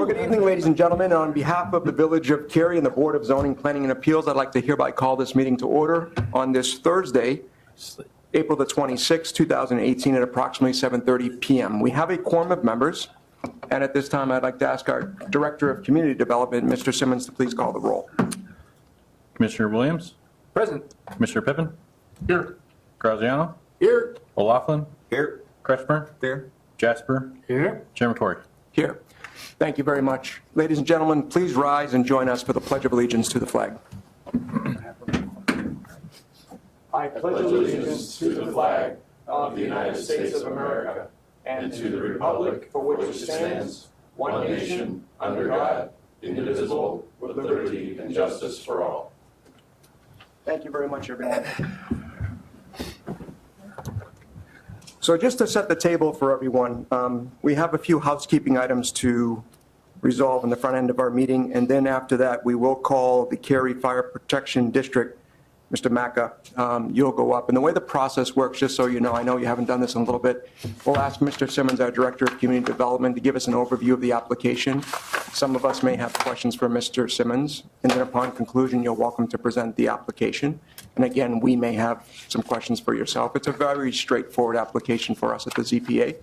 Well, good evening, ladies and gentlemen. On behalf of the Village of Cary and the Board of Zoning, Planning, and Appeals, I'd like to hereby call this meeting to order on this Thursday, April the 26th, 2018, at approximately 7:30 p.m. We have a quorum of members, and at this time, I'd like to ask our Director of Community Development, Mr. Simmons, to please call the roll. Commissioner Williams? Present. Commissioner Pippin? Here. Graziano? Here. O'Loughlin? Here. Kretschmer? Here. Jasper? Here. Chairman Corey? Here. Thank you very much. Ladies and gentlemen, please rise and join us for the Pledge of Allegiance to the flag. I pledge allegiance to the flag of the United States of America and to the republic for which it stands, one nation, under God, indivisible, with liberty and justice for all. Thank you very much, everyone. So just to set the table for everyone, we have a few housekeeping items to resolve in the front end of our meeting, and then after that, we will call the Cary Fire Protection District. Mr. Macca, you'll go up. And the way the process works, just so you know, I know you haven't done this in a little bit, we'll ask Mr. Simmons, our Director of Community Development, to give us an overview of the application. Some of us may have questions for Mr. Simmons, and then upon conclusion, you're welcome to present the application. And again, we may have some questions for yourself. It's a very straightforward application for us at the ZPA.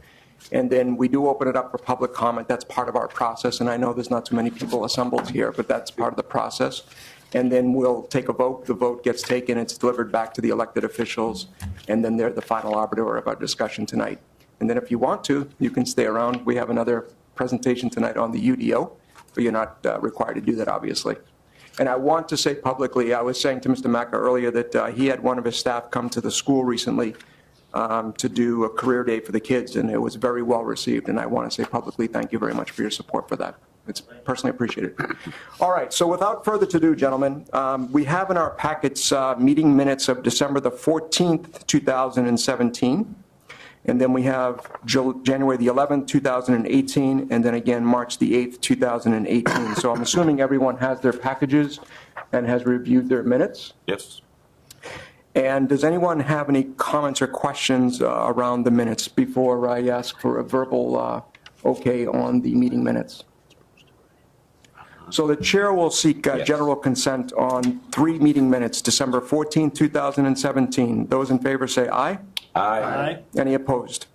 And then we do open it up for public comment. That's part of our process, and I know there's not too many people assembled here, but that's part of the process. And then we'll take a vote. The vote gets taken, it's delivered back to the elected officials, and then they're the final arbiter of our discussion tonight. And then if you want to, you can stay around. We have another presentation tonight on the UDO, but you're not required to do that, obviously. And I want to say publicly, I was saying to Mr. Macca earlier that he had one of his staff come to the school recently to do a career day for the kids, and it was very well received. And I want to say publicly, thank you very much for your support for that. It's personally appreciated. All right, so without further ado, gentlemen, we have in our packets meeting minutes of December the 14th, 2017. And then we have January the 11th, 2018, and then again March the 8th, 2018. So I'm assuming everyone has their packages and has reviewed their minutes. Yes. And does anyone have any comments or questions around the minutes before I ask for a verbal okay on the meeting minutes? So the chair will seek general consent on 3 meeting minutes, December 14, 2017. Those in favor say aye. Aye. Any opposed?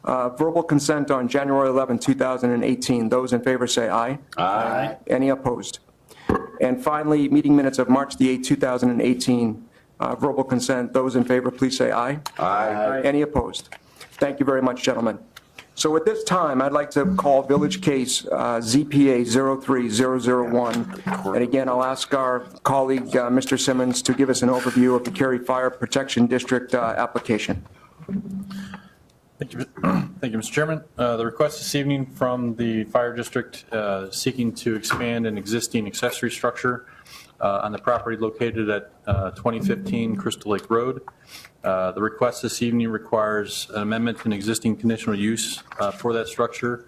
Verbal consent on January 11, 2018. Those in favor say aye. Aye. Any opposed? And finally, meeting minutes of March the 8th, 2018. Verbal consent. Those in favor, please say aye. Aye. Any opposed? Thank you very much, gentlemen. So at this time, I'd like to call Village Case ZPA 03001. And again, I'll ask our colleague, Mr. Simmons, to give us an overview of the Cary Fire Protection District application. Thank you, Mr. Chairman. The request this evening from the Fire District seeking to expand an existing accessory structure on the property located at 2015 Crystal Lake Road. The request this evening requires an amendment to an existing conditional use for that structure,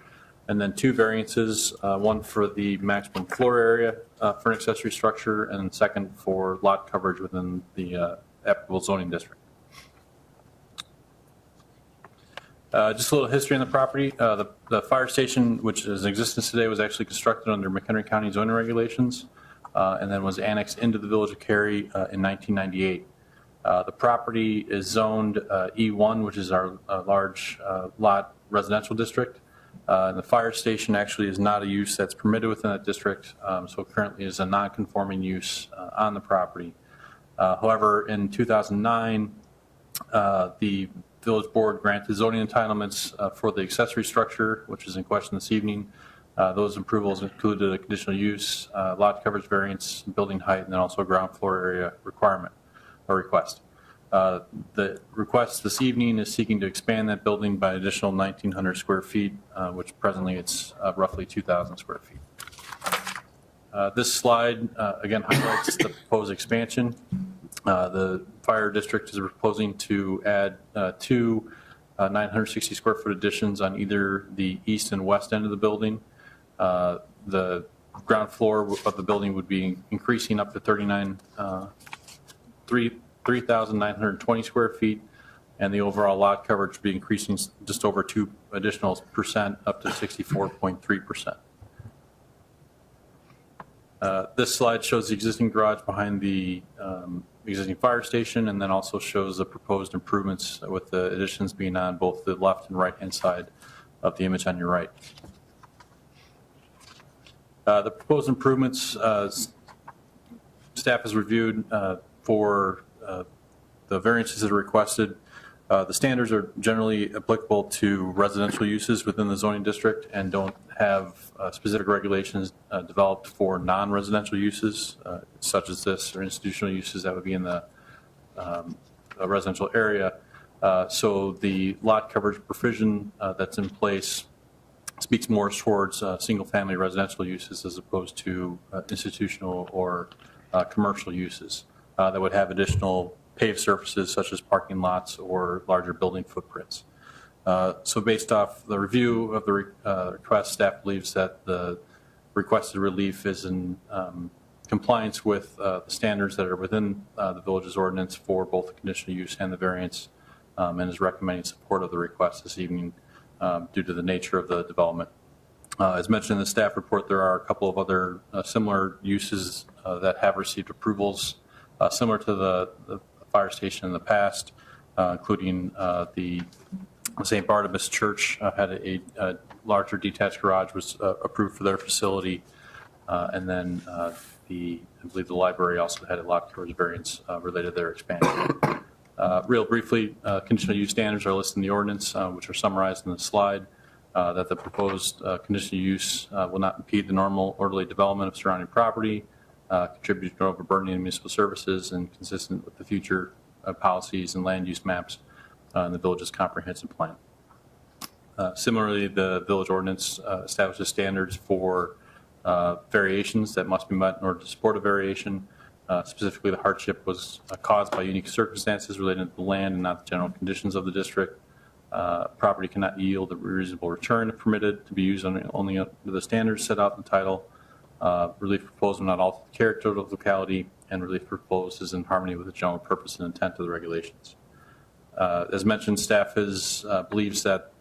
and then 2 variances, one for the maximum floor area for an accessory structure, and second for lot coverage within the applicable zoning district. Just a little history on the property. The fire station, which is in existence today, was actually constructed under McHenry County zoning regulations and then was annexed into the Village of Cary in 1998. The property is zoned E1, which is our large lot residential district. And the fire station actually is not a use that's permitted within that district, so currently is a non-conforming use on the property. However, in 2009, the Village Board granted zoning entitlements for the accessory structure, which is in question this evening. Those approvals included a conditional use, lot coverage variance, building height, and then also a ground floor area requirement or request. The request this evening is seeking to expand that building by an additional 1,900 square feet, which presently it's roughly 2,000 square feet. This slide again highlights the proposed expansion. The fire district is proposing to add 2 960 square foot additions on either the east and west end of the building. The ground floor of the building would be increasing up to 3,920 square feet, and the overall lot coverage would be increasing just over 2 additional % up to 64.3%. This slide shows the existing garage behind the existing fire station, and then also shows the proposed improvements with the additions being on both the left and right-hand side of the image on your right. The proposed improvements, staff has reviewed for the variances that are requested. The standards are generally applicable to residential uses within the zoning district and don't have specific regulations developed for non-residential uses, such as this, or institutional uses that would be in the residential area. So the lot coverage provision that's in place speaks more towards single-family residential uses as opposed to institutional or commercial uses that would have additional paved surfaces such as parking lots or larger building footprints. So based off the review of the request, staff believes that the requested relief is in compliance with the standards that are within the village's ordinance for both the conditional use and the variance, and is recommending support of the request this evening due to the nature of the development. As mentioned in the staff report, there are a couple of other similar uses that have received approvals similar to the fire station in the past, including the St. Barnabas Church had a larger detached garage was approved for their facility, and then I believe the library also had a lot coverage variance related to their expansion. Real briefly, conditional use standards are listed in the ordinance, which are summarized in the slide, that the proposed conditional use will not impede the normal orderly development of surrounding property, contribute to overburdening municipal services, and consistent with the future policies and land use maps in the village's comprehensive plan. Similarly, the village ordinance establishes standards for variations that must be met in order to support a variation. Specifically, the hardship was caused by unique circumstances related to the land and not the general conditions of the district. Property cannot yield a reasonable return if permitted to be used only under the standards set out in the title. Relief proposed will not alter the character of the locality, and relief proposed is in harmony with the general purpose and intent of the regulations. As mentioned, staff believes that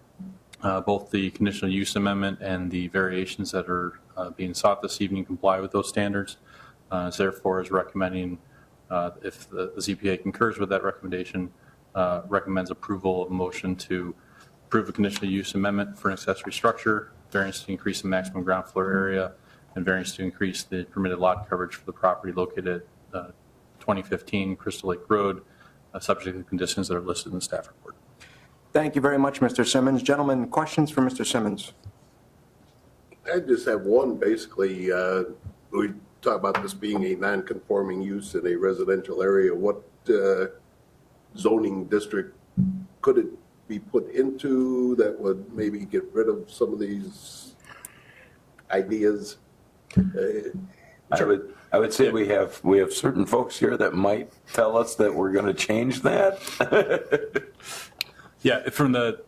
both the conditional use amendment and the variations that are being sought this evening comply with those standards. Therefore, is recommending, if the ZPA concurs with that recommendation, recommends approval of a motion to approve a conditional use amendment for an accessory structure, variance to increase the maximum ground floor area, and variance to increase the permitted lot coverage for the property located at 2015 Crystal Lake Road, subject to the conditions that are listed in the staff report. Thank you very much, Mr. Simmons. Gentlemen, questions for Mr. Simmons? I just have one, basically. We talk about this being a non-conforming use in a residential area. What zoning district could it be put into that would maybe get rid of some of these ideas? I would say we have certain folks here that might tell us that we're going to change that. Yeah, from the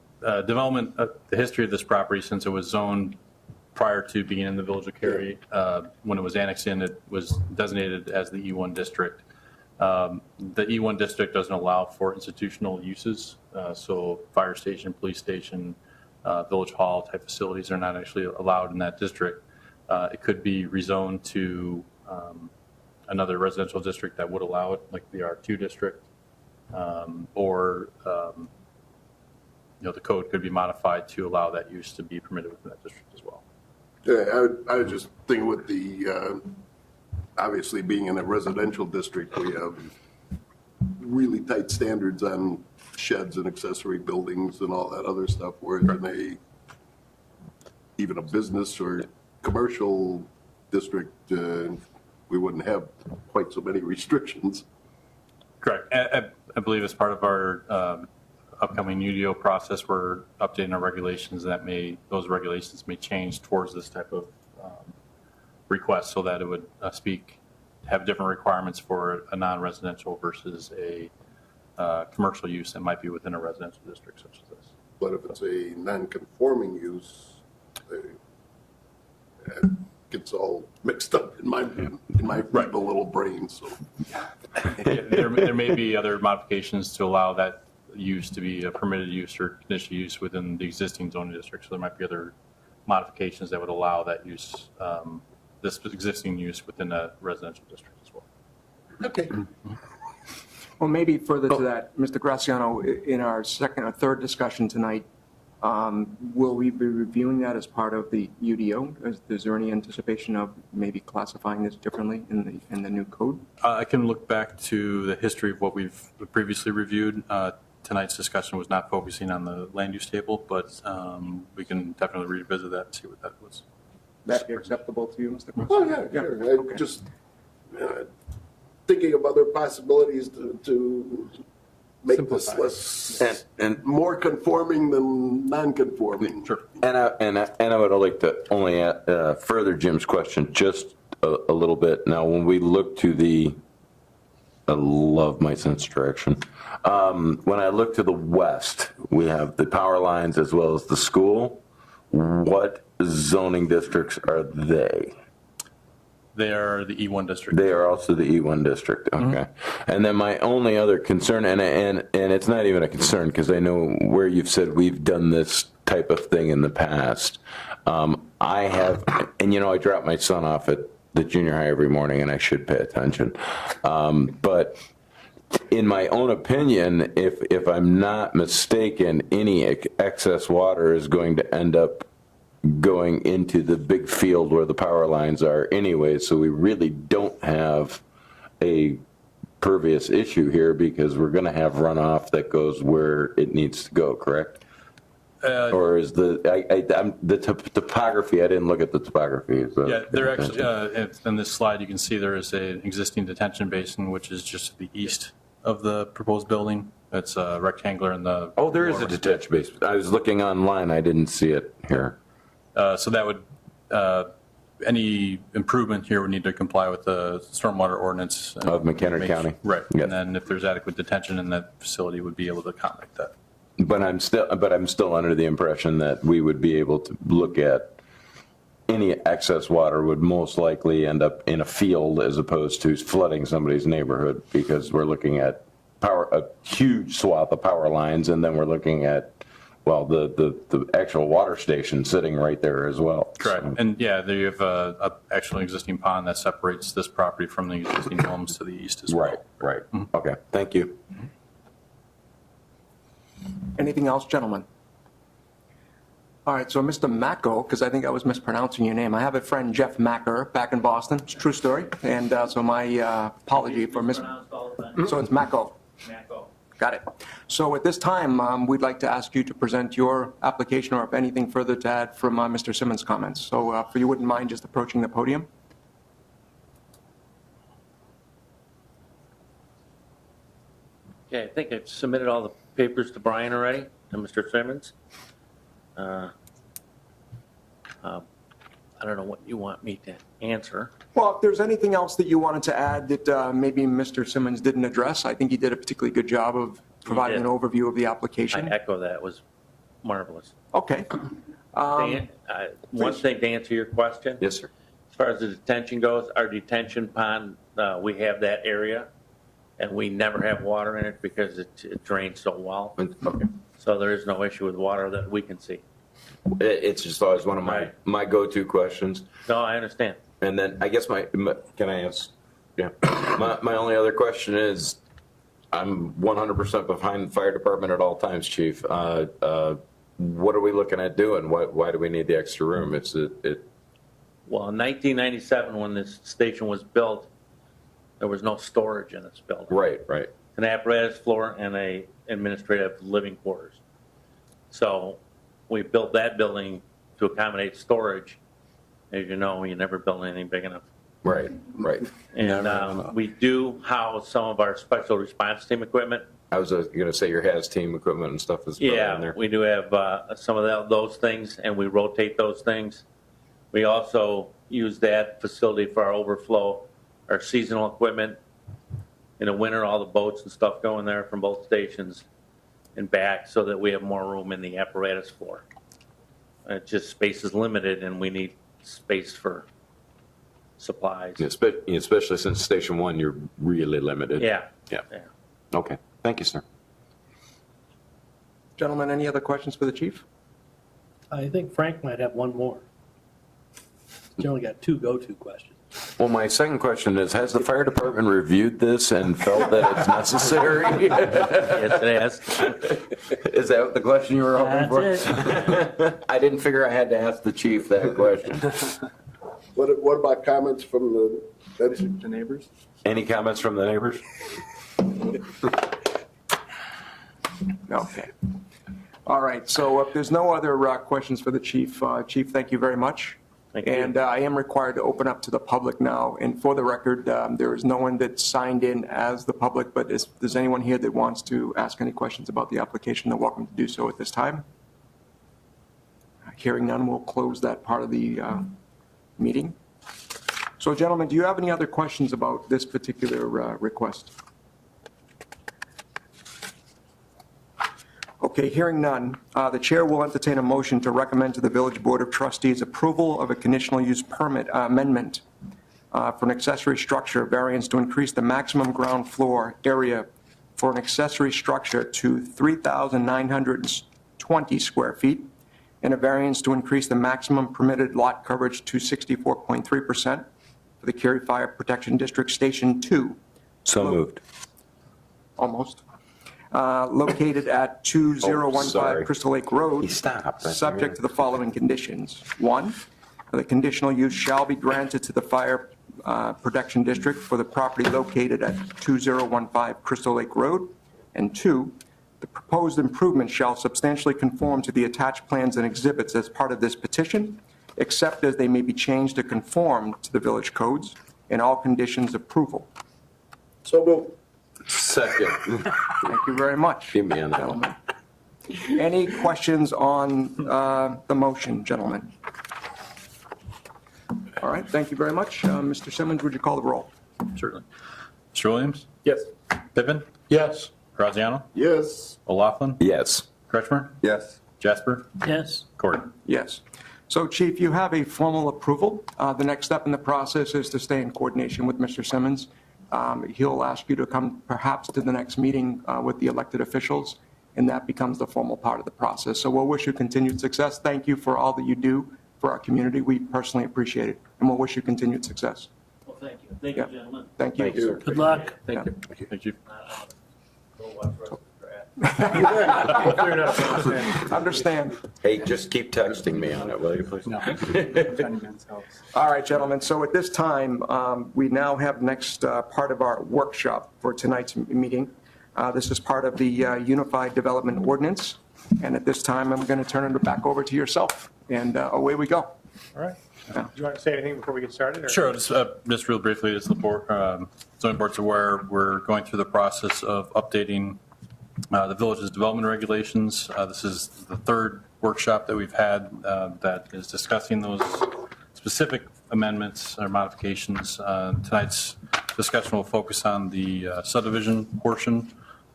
development, the history of this property, since it was zoned prior to being in the village of Cary, when it was annexed in, it was designated as the E1 district. The E1 district doesn't allow for institutional uses, so fire station, police station, village hall type facilities are not actually allowed in that district. It could be rezoned to another residential district that would allow it, like the R2 district, or the code could be modified to allow that use to be permitted within that district as well. Yeah, I was just thinking with the, obviously being in a residential district, we have really tight standards on sheds and accessory buildings and all that other stuff, whereas in even a business or commercial district, we wouldn't have quite so many restrictions. Correct. I believe as part of our upcoming UDO process, we're updating our regulations those regulations may change towards this type of request, so that it would have different requirements for a non-residential versus a commercial use that might be within a residential district such as this. But if it's a non-conforming use, it gets all mixed up in my feeble little brain. So there may be other modifications to allow that use to be a permitted use or conditional use within the existing zoning district. So there might be other modifications that would allow that use this existing use within a residential district as well. Okay. Well, maybe further to that, Mr. Graziano, in our second or third discussion tonight, will we be reviewing that as part of the UDO? Is there any anticipation of maybe classifying this differently in the new code? I can look back to the history of what we've previously reviewed. Tonight's discussion was not focusing on the land use table, but we can definitely revisit that and see what that was. That be acceptable to you, Mr. Graziano? Well, yeah, sure. Okay. I just thinking of other possibilities to make this less And more conforming than non-conforming. Sure. And I would like to only further Jim's question just a little bit. Now, when we look to I love my sense of direction. When I look to the west, we have the power lines as well as the school. What zoning districts are they? They are the E1 district. They are also the E1 district, okay. And then my only other concern, and it's not even a concern because I know where you've said we've done this type of thing in the past. I have, and I drop my son off at the junior high every morning and I should pay attention. But in my own opinion, if I'm not mistaken, any excess water is going to end up going into the big field where the power lines are anyway, so we really don't have a pervious issue here because we're going to have runoff that goes where it needs to go, correct? Or is the topography, I didn't look at the topography. So Yeah, there actually, in this slide, you can see there is an existing detention basin, which is just to the east of the proposed building. It's rectangular in the. Oh, there is a detention basin. I was looking online, I didn't see it here. So that would, any improvement here would need to comply with the stormwater ordinance. Of McHenry County. Right. Yes. And then if there's adequate detention in that facility, would be able to accommodate that. But I'm still under the impression that we would be able to look at any excess water would most likely end up in a field as opposed to flooding somebody's neighborhood because we're looking at a huge swath of power lines and then we're looking at, well, the actual water station sitting right there as well. Correct. So- And yeah, there you have a actual existing pond that separates this property from the existing homes to the east as well. Right. Okay, thank you. Anything else, gentlemen? All right, so Mr. Macko, because I think I was mispronouncing your name. I have a friend, Jeff Macker, back in Boston. It's a true story. And so my apology for So it's Macko. Got it. So at this time, we'd like to ask you to present your application or if anything further to add from Mr. Simmons' comments. So if you wouldn't mind just approaching the podium. Okay, I think I've submitted all the papers to Brian already, and Mr. Simmons. I don't know what you want me to answer. Well, if there's anything else that you wanted to add that maybe Mr. Simmons didn't address, I think he did a particularly good job of providing an overview of the I application. echo that, it was marvelous. Okay. Dan, one thing to answer your question. Yes, sir. As far as the detention goes, our detention pond, we have that area, and we never have water in it because it drains so well. Okay. So there is no issue with water that we can see. It's just always one of Right. my go-to questions. No, I understand. And then I guess can I ask? Yeah. My only other question is, I'm 100% behind the fire department at all times, chief. What are we looking at doing? Why do we need the extra room? Well, in 1997, when this station was built, there was no storage in this building. Right. An apparatus floor and a administrative living quarters. So we built that building to accommodate storage. As you know, you never build anything big enough. Right. And we do house some of our special response team equipment. I was going to say your HAZ team equipment and stuff is probably in there. Yeah, we do have some of those things, and we rotate those things. We also use that facility for our overflow, our seasonal equipment. In the winter, all the boats and stuff go in there from both stations and back so that we have more room in the apparatus floor. It's just space is limited, and we need space for supplies. Especially since Station 1, you're really limited. Yeah. Okay. Thank you, sir. Gentlemen, any other questions for the chief? I think Frank might have one more. You only got 2 go-to questions. Well, my second question is, has the fire department reviewed this and felt that it's necessary? Yes, it has. Is that the question you were hoping for? That's it. I didn't figure I had to ask the chief that question. What about comments from The neighbors? Any comments from the neighbors? Okay. All right, so if there's no other questions for the chief, Chief, thank you very much. Thank you. And I am required to open up to the public now. And for the record, there is no one that signed in as the public, but if there's anyone here that wants to ask any questions about the application, they're welcome to do so at this time. Hearing none, we'll close that part of the meeting. So gentlemen, do you have any other questions about this particular request? Okay, hearing none, the chair will entertain a motion to recommend to the Village Board of Trustees approval of a conditional use permit amendment for an accessory structure variance to increase the maximum ground floor area for an accessory structure to 3,920 square feet, and a variance to increase the maximum permitted lot coverage to 64.3% for the Cary Fire Protection District Station 2. So moved. Almost. Located at 2015 sorry. Crystal Lake Road. Stop. Subject to the following conditions. 1, the conditional use shall be granted to the Fire Protection District for the property located at 2015 Crystal Lake Road. And 2, the proposed improvement shall substantially conform to the attached plans and exhibits as part of this petition, except as they may be changed to conform to the village codes and all conditions of approval. So moved. Second. Thank you very much. Give me on that one. Gentlemen. Any questions on the motion, gentlemen? All right, thank you very much. Mr. Simmons, would you call the roll? Certainly. Mr. Williams? Yes. Pippin? Yes. Graziano? Yes. O'Laughlin? Yes. Kretschmer? Yes. Jasper? Yes. Gordon? Yes. So, Chief, you have a formal approval. The next step in the process is to stay in coordination with Mr. Simmons. He'll ask you to come perhaps to the next meeting with the elected officials, and that becomes the formal part of the process. So we'll wish you continued success. Thank you for all that you do for our community. We personally appreciate it, and we'll wish you continued success. Well, thank you. Thank you, gentlemen. Thank you. Thank you. Good luck. Thank you. Thank you. Understand. Hey, just keep texting me on it, will you, please? All right, gentlemen, so at this time, we now have next part of our workshop for tonight's meeting. This is part of the Unified Development Ordinance, and at this time, I'm going to turn it back over to yourself, and away we go. All right. Do you want to say anything before we get started? Or? Sure, just real briefly, as the board, zoning board's aware, we're going through the process of updating the village's development regulations. This is the third workshop that we've had that is discussing those specific amendments or modifications. Tonight's discussion will focus on the subdivision portion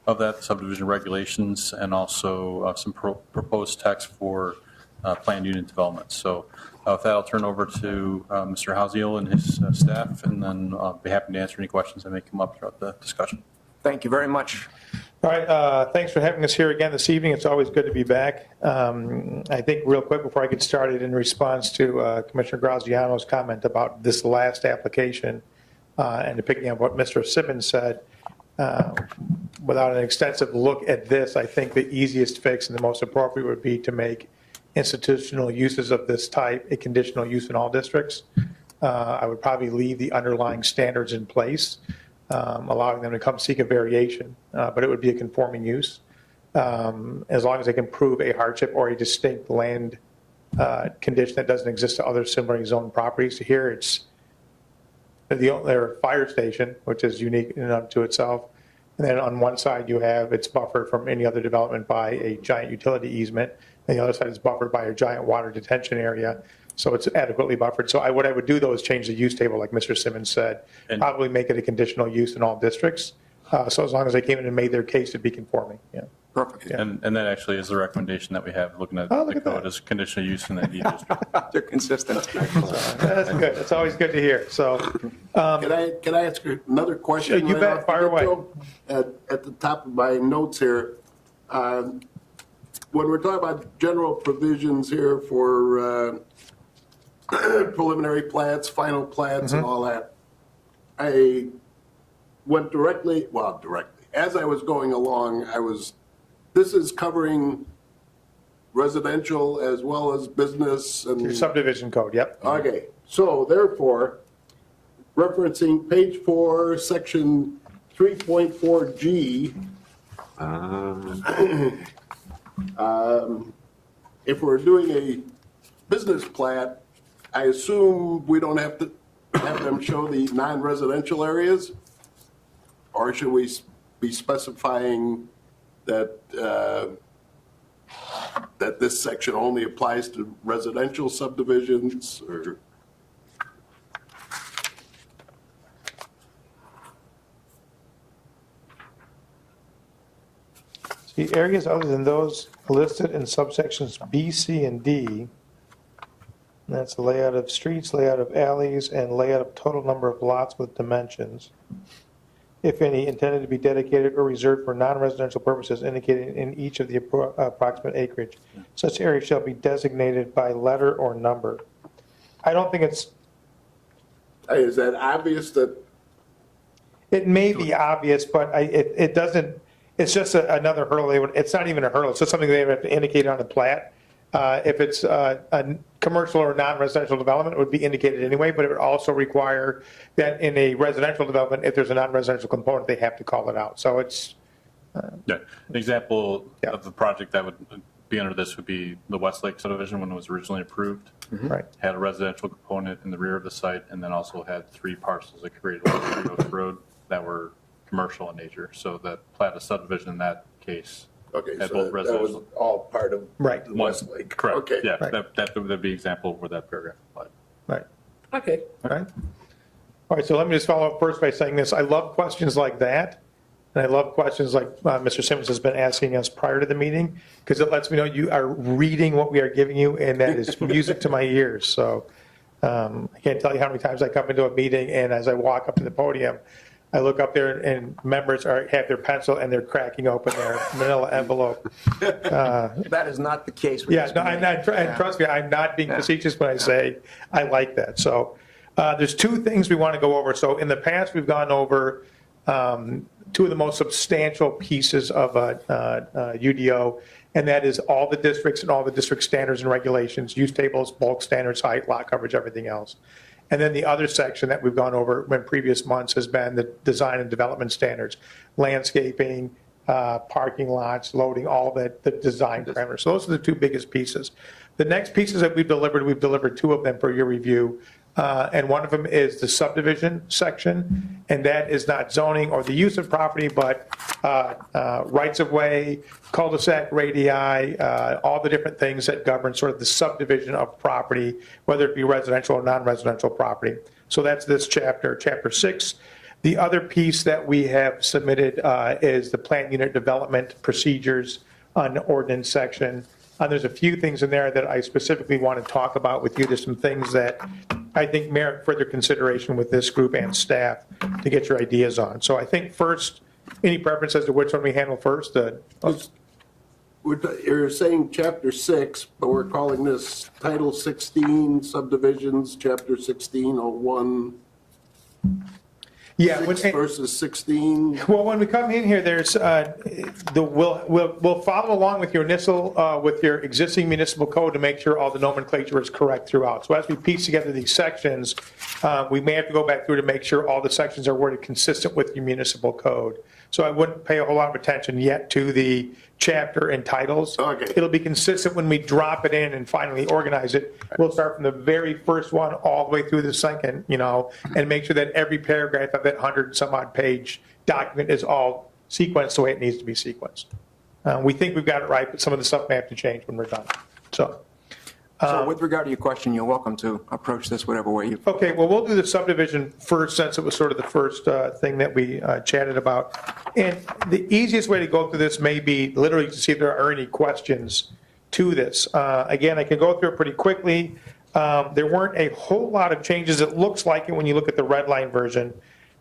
of that, subdivision regulations, and also some proposed text for planned unit development. So with that, I'll turn over to Mr. Hausiel and his staff, and then I'll be happy to answer any questions that may come up throughout the discussion. Thank you very much. All right. Thanks for having us here again this evening. It's always good to be back. I think real quick before I get started, in response to Commissioner Graziano's comment about this last application and picking up what Mr. Simmons said, without an extensive look at this, I think the easiest fix and the most appropriate would be to make institutional uses of this type a conditional use in all districts. I would probably leave the underlying standards in place, allowing them to come seek a variation, but it would be a conforming use, as long as they can prove a hardship or a distinct land condition that doesn't exist to other similarly zoned properties. Here it's their fire station, which is unique in and of to itself. And then on one side you have it's buffered from any other development by a giant utility easement. And the other side is buffered by a giant water detention area. So it's adequately buffered. So what I would do, though, is change the use table, like Mr. Simmons said, And- probably make it a conditional use in all districts. So as long as they came in and made their case to be conforming, yeah. Perfect. And that actually is the recommendation that we have, looking at Oh, look the at that. code as conditional use in that E district. They're consistent. That's good. That's always good to hear. So, Can I ask you another question? Sure, you right bet. off the Fire away. get-go? At the top of my notes here, when we're talking about general provisions here for preliminary plats, final plats and all that, I went directly, as I was going along, this is covering residential as well as business and. Your subdivision code, yep. Okay, so therefore, referencing page 4, section 3.4G, if we're doing a business plat, I assume we don't have to have them show the non-residential areas? Or should we be specifying that, that this section only applies to residential subdivisions, or? See, areas other than those listed in subsections B, C, and D, and that's the layout of streets, layout of alleys, and layout of total number of lots with dimensions, if any, intended to be dedicated or reserved for non-residential purposes indicated in each of the approximate acreage. Such area shall be designated by letter or number. I don't think it's, Is that obvious that, it may be obvious, but it doesn't, it's just another hurdle. It's not even a hurdle, it's just something they have to indicate on the plat. If it's a commercial or non-residential development, it would be indicated anyway, but it would also require that in a residential development, if there's a non-residential component, they have to call it out. So it's. Yeah, an example of the project that would be under this would be the Westlake subdivision when it was originally approved. Right. Had a residential component in the rear of the site, and then also had 3 parcels that created Three Oaks Road that were commercial in nature. So the plat of subdivision in that case okay, had so both that was residential. all part of Right. Westlake? Correct, Okay. yeah, Right. that would be an example where that paragraph applied. Right. Okay. All right. All right, so let me just follow up first by saying this. I love questions like that. And I love questions like Mr. Simmons has been asking us prior to the meeting, because it lets me know you are reading what we are giving you, and that is music to my ears. So I can't tell you how many times I come into a meeting, and as I walk up to the podium, I look up there and members have their pencil and they're cracking open their manila envelope. That is not the case with Yeah, this no, meeting. and trust me, I'm not being facetious when I say I like that. So there's 2 things we want to go over. So in the past, we've gone over 2 of the most substantial pieces of UDO, and that is all the districts and all the district standards and regulations, use tables, bulk standards, height, lot coverage, everything else. And then the other section that we've gone over in previous months has been the design and development standards, landscaping, parking lots, loading, all the design parameters. So those are the 2 biggest pieces. The next pieces that we've delivered 2 of them for your review. And one of them is the subdivision section, and that is not zoning or the use of property, but rights of way, cul-de-sac radii, all the different things that govern sort of the subdivision of property, whether it be residential or non-residential property. So that's this chapter, chapter 6. The other piece that we have submitted is the plant unit development procedures on the ordinance section. There's a few things in there that I specifically want to talk about with you. There's some things that I think merit further consideration with this group and staff to get your ideas on. So I think first, any preference as to which one we handle first? You're saying chapter 6, but we're calling this title 16 subdivisions, chapter 1601. Yeah. 6 versus 16. Well, when we come in here, there's we'll follow along with your initial with your existing municipal code to make sure all the nomenclature is correct throughout. So as we piece together these sections, we may have to go back through to make sure all the sections are worded consistent with your municipal code. So I wouldn't pay a whole lot of attention yet to the chapter and titles. Okay. It'll be consistent when we drop it in and finally organize it. We'll start from the very first one all the way through the second, and make sure that every paragraph of that 100 and some odd page document is all sequenced the way it needs to be sequenced. We think we've got it right, but some of the stuff may have to change when we're done. So with regard to your question, you're welcome to approach this whatever way you. Okay, well, we'll do the subdivision first, since it was sort of the first thing that we chatted about. And the easiest way to go through this may be literally to see if there are any questions to this. Again, I can go through it pretty quickly. There weren't a whole lot of changes. It looks like it when you look at the red line version,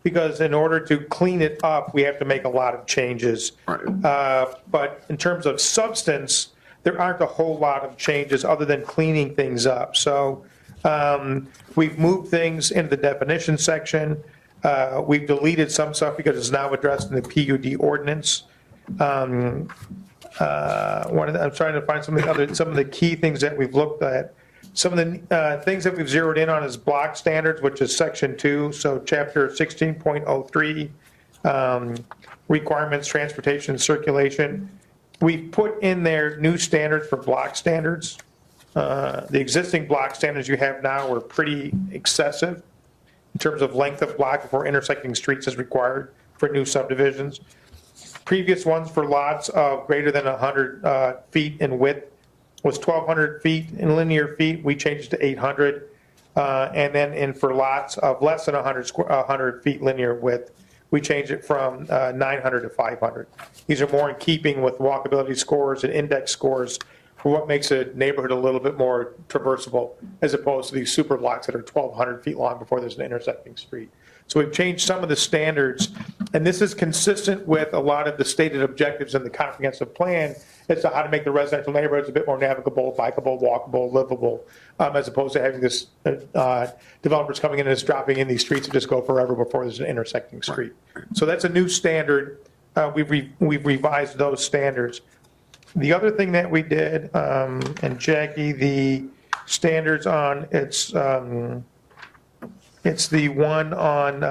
because in order to clean it up, we have to make a lot of changes. Right. But in terms of substance, there aren't a whole lot of changes other than cleaning things up. So We've moved things into the definition section. We've deleted some stuff because it's now addressed in the PUD ordinance. I'm trying to find some of the key things that we've looked at. Some of the things that we've zeroed in on is block standards, which is section 2, so chapter 16.03, requirements, transportation, circulation. We've put in there new standards for block standards. The existing block standards you have now are pretty excessive in terms of length of block before intersecting streets is required for new subdivisions. Previous ones for lots of greater than 100 feet in width was 1,200 feet in linear feet. We changed it to 800. And then for lots of less than 100 feet linear width, we changed it from 900 to 500. These are more in keeping with walkability scores and index scores for what makes a neighborhood a little bit more traversable, as opposed to these super blocks that are 1,200 feet long before there's an intersecting street. So we've changed some of the standards, and this is consistent with a lot of the stated objectives in the comprehensive plan as to how to make the residential neighborhoods a bit more navigable, bikeable, walkable, livable, as opposed to having this developers coming in and just dropping in these streets and just go forever before there's an intersecting street. So that's a new standard. We've revised those standards. The other thing that we did, and Jackie, the standards on it's the one on,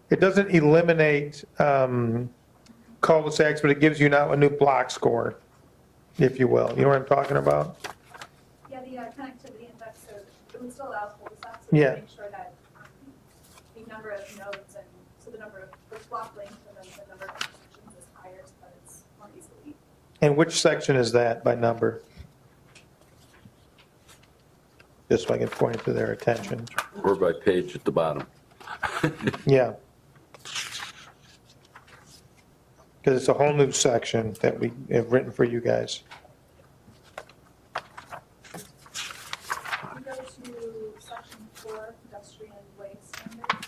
it doesn't eliminate cul-de-sacs, but it gives you now a new block score, if you will. You know what I'm talking about? Yeah, the connectivity index, so it would still allow cul-de-sacs. Yeah. Make sure that the number of nodes and so the number of the block length and then the number of intersections is higher so that it's more easily. And which section is that by number? Just so I can point it to their attention. Or by page at the bottom. Yeah. Because it's a whole new section that we have written for you guys. We go to section 4, pedestrian way standards.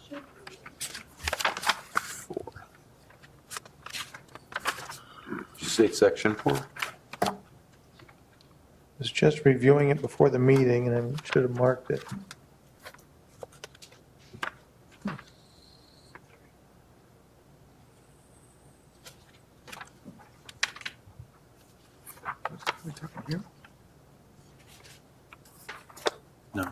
Should be. Did you say section 4? I was just reviewing it before the meeting, and I should have marked it. No.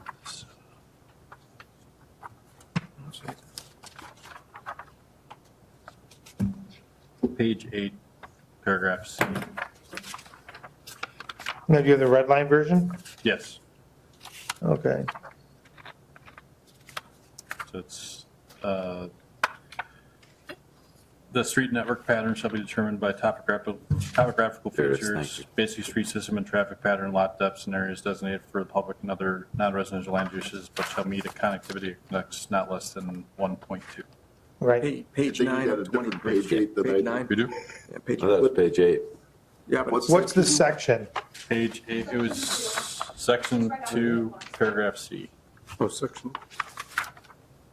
Page 8, paragraph C. Now, do you have the red line version? Yes. Okay. So it's, the street network pattern shall be determined by topographical There it is, features, thank you. basic street system and traffic pattern, lot depths and areas designated for the public and other non-residential land uses, but shall meet a connectivity index not less than 1.2. Right. Page I think you 9 got a of 20. different page 8 than I Page do. 9. We do? Yeah, page Oh, that was page 8. Yeah, but What's the section? Page 8, it was section 2, paragraph C, Oh, section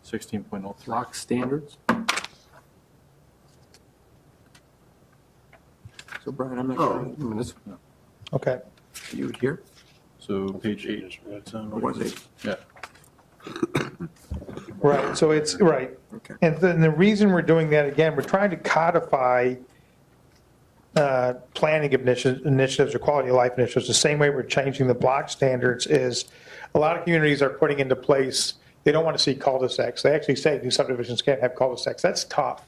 16.03. block standards? So Brian, I'm not Oh, sure. I mean, it's Okay. You here? So page 8. Or was it? Yeah. Right, so it's, right. Okay. And the reason we're doing that, again, we're trying to codify planning initiatives or quality of life initiatives. The same way we're changing the block standards is a lot of communities are putting into place, they don't want to see cul-de-sacs. They actually say new subdivisions can't have cul-de-sacs. That's tough.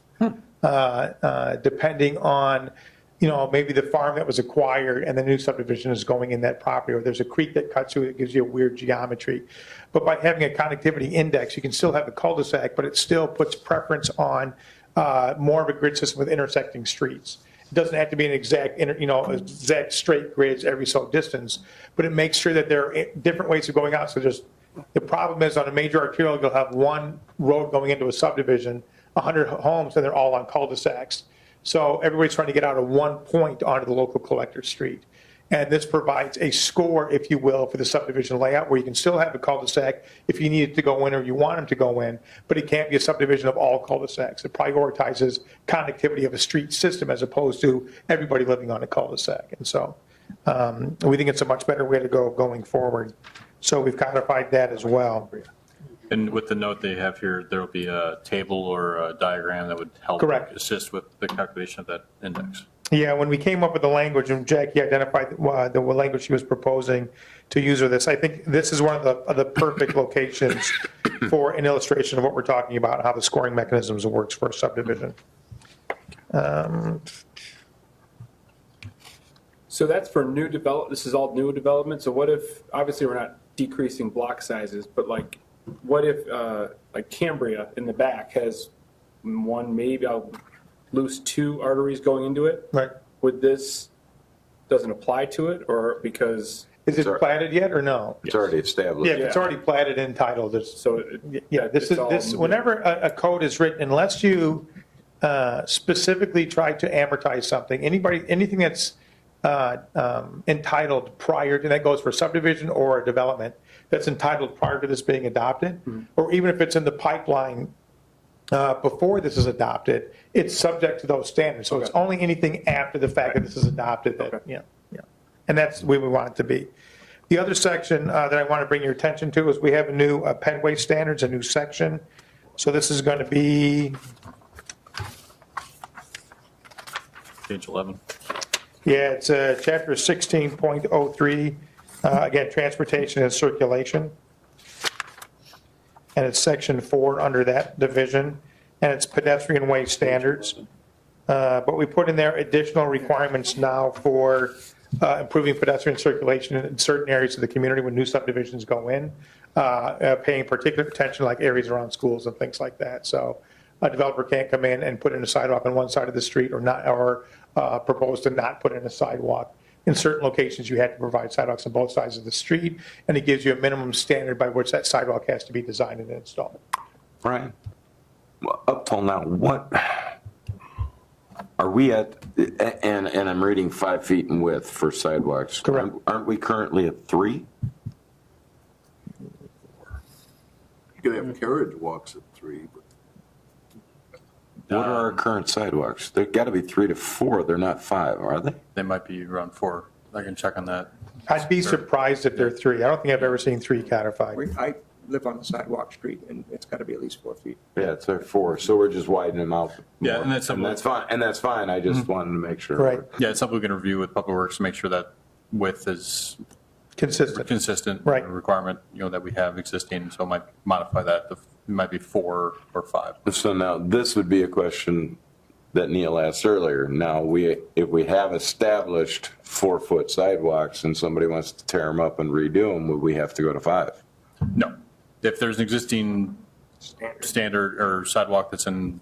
Depending on, you know, maybe the farm that was acquired and the new subdivision is going in that property, or there's a creek that cuts through it, gives you a weird geometry. But by having a connectivity index, you can still have a cul-de-sac, but it still puts preference on more of a grid system with intersecting streets. It doesn't have to be an exact, exact straight grids every so distance, but it makes sure that there are different ways of going out. So the problem is on a major arterial, you'll have one road going into a subdivision, 100 homes, and they're all on cul-de-sacs. So everybody's trying to get out of one point onto the local collector street. And this provides a score, if you will, for the subdivision layout where you can still have a cul-de-sac if you need it to go in or you want them to go in, but it can't be a subdivision of all cul-de-sacs. It prioritizes connectivity of a street system as opposed to everybody living on a cul-de-sac. And so We think it's a much better way to go going forward. So we've codified that as well. And with the note they have here, there will be a table or a diagram that would help Correct. assist with the calculation of that index. Yeah, when we came up with the language, and Jackie identified the language she was proposing to use for this, I think this is one of the perfect locations for an illustration of what we're talking about, how the scoring mechanisms works for a subdivision. So that's for new develop, this is all new development, so what if, obviously we're not decreasing block sizes, but like, what if, like Cambria in the back has one, maybe I'll lose 2 arteries going into it? Right. Would this, doesn't apply to it, or because, Is it platted yet or no? It's already established. Yeah, if it's already platted and titled, it's, so? yeah, this it's all is, new. whenever a code is written, unless you specifically try to amortize something, anything that's entitled prior to, that goes for subdivision or a development, that's entitled prior to this being adopted, or even if it's in the pipeline before this is adopted, it's subject to those standards. So it's only anything after the fact that this is adopted that, yeah. And that's the way we want it to be. The other section that I want to bring your attention to is we have a new pedway standards, a new section. So this is going to be, Page 11. yeah, it's chapter 16.03, again, transportation and circulation. And it's section 4 under that division, and it's pedestrian way standards. But we put in there additional requirements now for improving pedestrian circulation in certain areas of the community when new subdivisions go in, paying particular attention like areas around schools and things like that. So a developer can't come in and put in a sidewalk on one side of the street or not, or propose to not put in a sidewalk. In certain locations, you have to provide sidewalks on both sides of the street, and it gives you a minimum standard by which that sidewalk has to be designed and installed. Brian, well, up till now, what are we at, and I'm reading 5 feet in width for sidewalks. Correct. Aren't we currently at 3? You could have carriage walks at 3, but What are our current sidewalks? They've got to be 3 to 4, they're not 5, are they? They might be around 4. I can check on that. I'd be surprised if they're 3. I don't think I've ever seen 3 codified. I live on the sidewalk street, and it's got to be at least 4 feet. Yeah, it's like 4, so we're just widening them out. Yeah, more. and that's something- And that's fine, I just wanted to make sure. Right, Yeah, it's something we can review with Public Works to make sure that width is consistent. consistent. Right. Requirement, that we have existing, so it might modify that. It might be 4 or 5. So now, this would be a question that Neil asked earlier. Now, if we have established 4-foot sidewalks and somebody wants to tear them up and redo them, would we have to go to 5? No. If there's an existing standard or sidewalk that's in,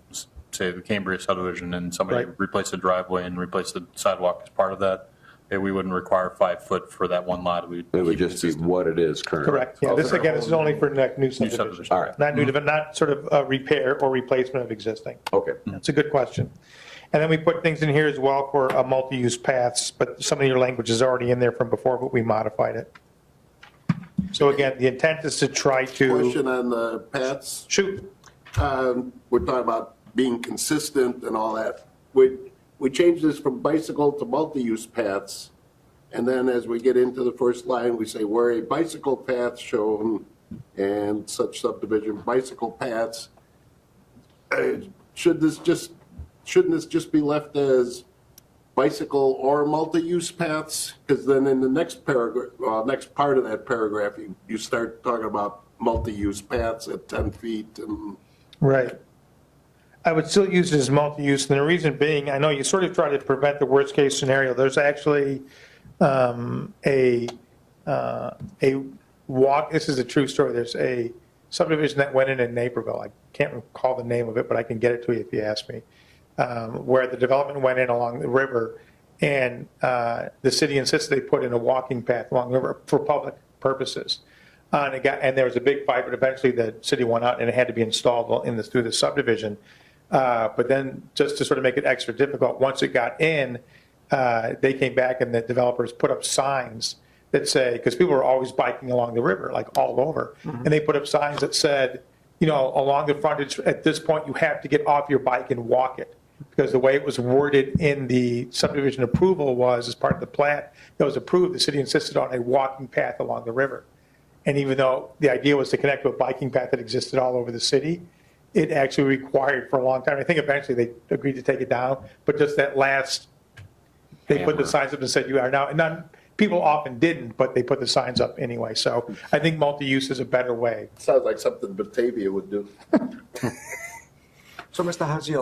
say, the Cambria subdivision, and somebody Right. replaced the driveway and replaced the sidewalk as part of that, we wouldn't require 5 foot for that one lot. It would just be what it is currently. Correct, yeah, this is only for new subdivision. subdivision. All right. Not new, not sort of repair or replacement of existing. Okay. That's a good question. And then we put things in here as well for multi-use paths, but some of your language is already in there from before, but we modified it. So again, the intent is to try to, question on the paths. shoot, We're talking about being consistent and all that. We changed this from bicycle to multi-use paths. And then as we get into the first line, we say where a bicycle path shown and such subdivision, bicycle paths. Shouldn't this just be left as bicycle or multi-use paths? Because then in the next paragraph, next part of that paragraph, you start talking about multi-use paths at 10 feet and right. I would still use it as multi-use, and the reason being, I know you sort of try to prevent the worst-case scenario. There's actually a walk, this is a true story, there's a subdivision that went in Naperville, I can't recall the name of it, but I can get it to you if you ask me, where the development went in along the river, and the city insisted they put in a walking path along the river for public purposes. And there was a big fight, but eventually the city went out and it had to be installed through the subdivision. But then just to sort of make it extra difficult, once it got in, they came back and the developers put up signs that say, because people were always biking along the river, like all over, and they put up signs that said, along the frontage, at this point, you have to get off your bike and walk it. because the way it was worded in the subdivision approval was, as part of the plat that was approved, the city insisted on a walking path along the river. And even though the idea was to connect to a biking path that existed all over the city, it actually required for a long time, I think eventually they agreed to take it down, but just that last, they put the signs up and said, you are now, and none, people often didn't, but they put the signs up anyway. So I think multi-use is a better way. Sounds like something Batavia would do. So, Mr. Haziel,